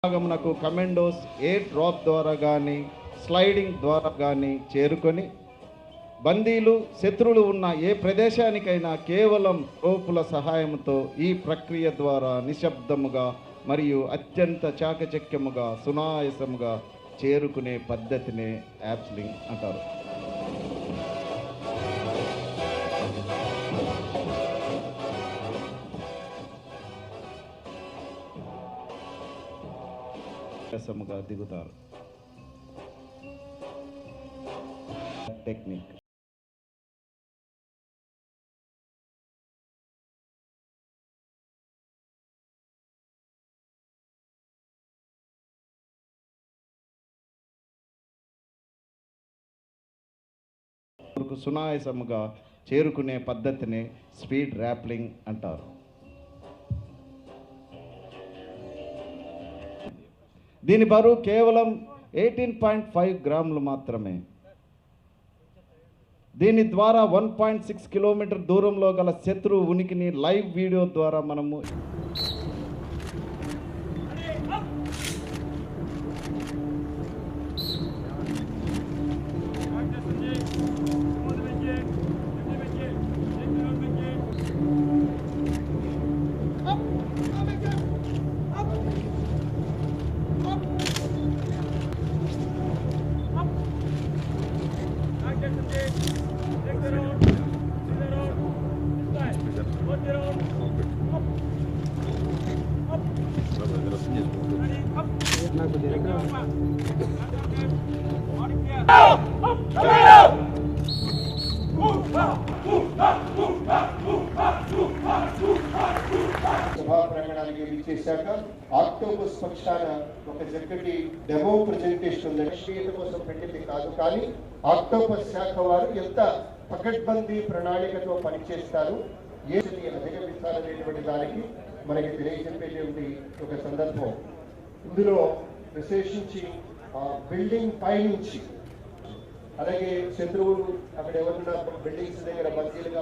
భాగమునకు commandos air drop ద్వారా కానీ sliding ద్వారా కానీ చేరుకొని బందీలు శత్రువులు ఉన్న ఏ ప్రదేశానికైనా కేవలం రోపుల సహాయంతో ఈ ప్రక్రియ ద్వారా నిశ్శబ్దముగా మరియు అత్యంత చాకచక్యముగా సునాయాసముగా చేరుకునే పద్ధతినే యాప్స్లింగ్ అంటారు. దిగుతారు. టెక్నిక్ సునాయాసముగా చేరుకునే పద్ధతిని స్పీడ్ ర్యాప్లింగ్ అంటారు. దీని బరువు కేవలం 18.5 గ్రాములు మాత్రమే. దీని ద్వారా 1.6 కిలోమీటర్ దూరంలో గల శత్రువు ఉనికిని లైవ్ వీడియో ద్వారా మనము సభా ప్రాంగణానికి విచ్చేశాక ఆక్టోపస్ పక్షాన ఒక చక్కటి డెమో ప్రజెంటేషన్ ఉందండి. ఈత కోసం పెట్టింది కాదు, కానీ ఆక్టోపస్ శాఖ వారు ఎంత పకడ్బందీ ప్రణాళికతో పనిచేస్తారు, ఏది అధిగమించాలనేటువంటి దానికి మనకి తెలియజెప్పేటువంటి ఒక సందర్భం. ఇందులో విశేషించి బిల్డింగ్ పైనుంచి, అలాగే శత్రువులు అక్కడ ఎవరున్న బిల్డింగ్స్ దగ్గర బందీలుగా